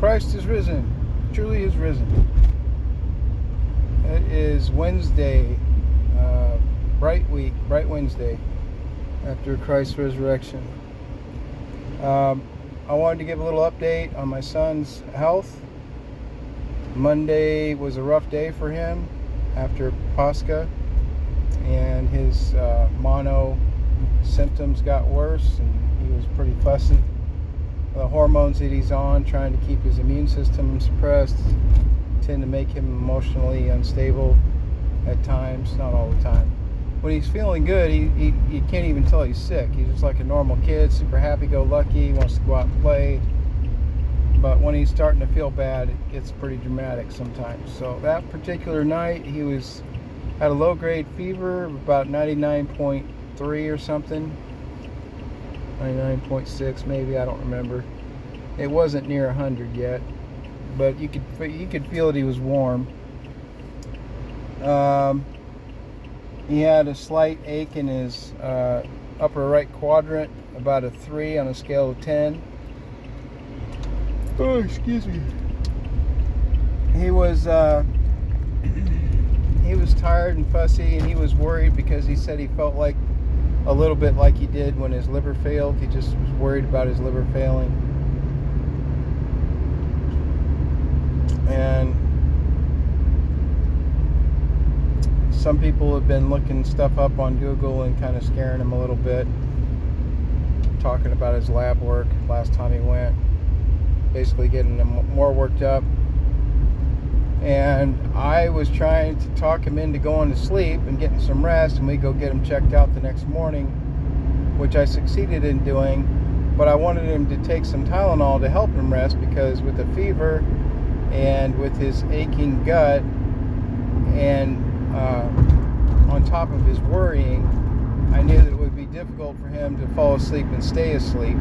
Christ is risen. Truly is risen. It is Wednesday, bright Wednesday after Christ's resurrection. I wanted to give a little update on my son's health. Monday was a rough day for him after Pascha, and his mono symptoms got worse, and he was pretty fussy. The hormones that he's on, trying to keep his immune system suppressed, tend to make him emotionally unstable at times, not all the time. When he's feeling good, you can't even tell he's sick. He's just like a normal kid, super happy-go-lucky, wants to go out and play. But when he's starting to feel bad, it gets pretty dramatic sometimes. So that particular night, he had a low-grade fever of about 99.3 or something. 99.6 maybe, I don't remember. It wasn't near 100 yet, but you could feel that he was warm. He had a slight ache in his upper right quadrant, about a 3 on a scale of 10. Oh, excuse me. He was tired and fussy, and he was worried because he said he felt like a little bit like he did when his liver failed. He just was worried about his liver failing. And some people have been looking stuff up on Google and kind of scaring him a little bit, talking about his lab work last time he went, basically getting him more worked up. And I was trying to talk him into going to sleep and getting some rest, and we go get him checked out the next morning, which I succeeded in doing. But I wanted him to take some Tylenol to help him rest, because with the fever and with his aching gut and on top of his worrying, I knew that it would be difficult for him to fall asleep and stay asleep.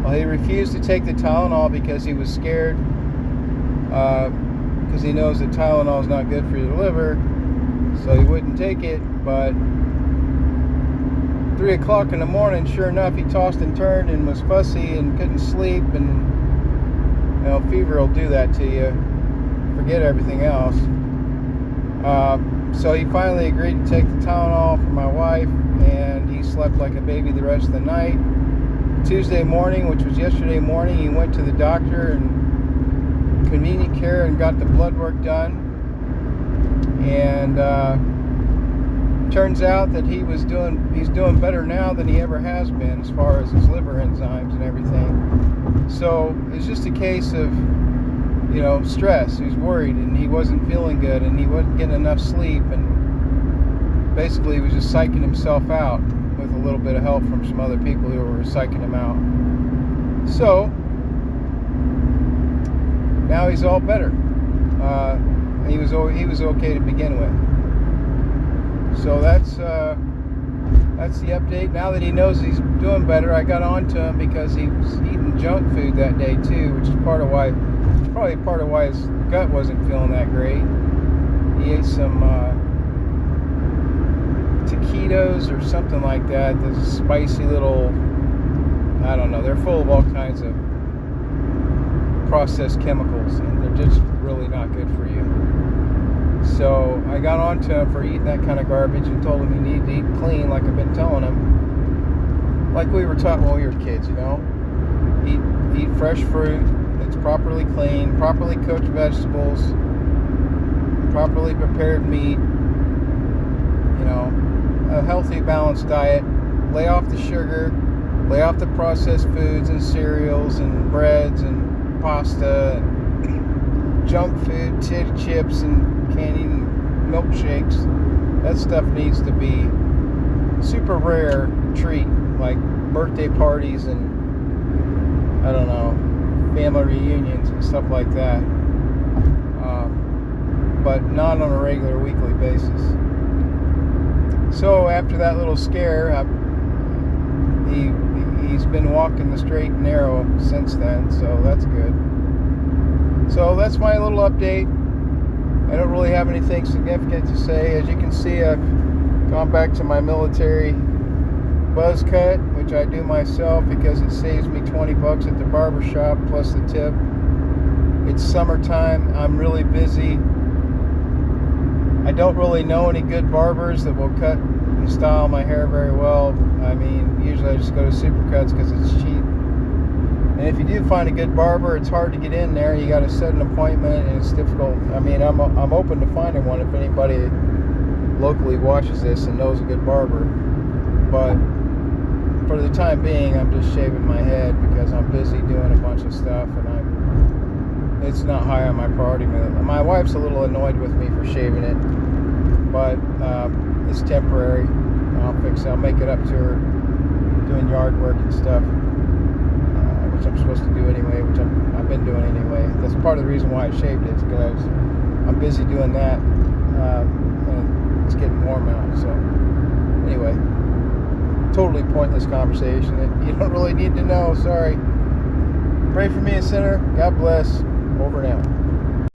Well, he refused to take the Tylenol because he was scared, because he knows that Tylenol is not good for your liver, so he wouldn't take it. But 3 o'clock in the morning, sure enough, he tossed and turned and was fussy and couldn't sleep. And fever will do that to you. Forget everything else. So he finally agreed to take the Tylenol for my wife, and he slept like a baby the rest of the night. Tuesday morning, which was yesterday morning, he went to the doctor and convenient care and got the blood work done, and turns out that he's doing better now than he ever has been as far as his liver enzymes and everything. So it's just a case of stress. He was worried, and he wasn't feeling good, and he wasn't getting enough sleep, and basically he was just psyching himself out with a little bit of help from some other people who were psyching him out. So now he's all better. He was okay to begin with. So that's the update. Now that he knows he's doing better, I got on to him because he was eating junk food that day too, which is probably part of why his gut wasn't feeling that great. He ate some taquitos or something like that. Those spicy little, I don't know, they're full of all kinds of processed chemicals, and they're just really not good for you. So I got on to him for eating that kind of garbage and told him he needed to eat clean, like I've been telling him, like we were taught when we were kids. Eat fresh fruit that's properly cleaned, properly cooked vegetables, properly prepared meat, a healthy, balanced diet. Lay off the sugar, lay off the processed foods and cereals and breads and pasta and junk food, chips and candy and milkshakes. That stuff needs to be super rare treat, like birthday parties and family reunions and stuff like that, but not on a regular weekly basis. So after that little scare, he's been walking the straight and narrow since then, so that's good. So that's my little update. I don't really have anything significant to say. As you can see, I've gone back to my military buzz cut, which I do myself because it saves me $20 at the barber shop plus the tip. It's summertime. I'm really busy. I don't really know any good barbers that will cut and style my hair very well. I mean, usually I just go to Supercuts because it's cheap. And if you do find a good barber, it's hard to get in there. You got to set an appointment, and it's difficult. I mean, I'm open to finding one if anybody locally watches this and knows a good barber. But for the time being, I'm just shaving my head because I'm busy doing a bunch of stuff, and it's not high on my priority list. My wife's a little annoyed with me for shaving it, but it's temporary. I'll fix it. I'll make it up to her doing yard work and stuff, which I'm supposed to do anyway, which I've been doing anyway. That's part of the reason why I shaved it, because I'm busy doing that, and it's getting warm out. So anyway, totally pointless conversation that you don't really need to know. Sorry. Pray for me, a sinner. God bless. Over and out.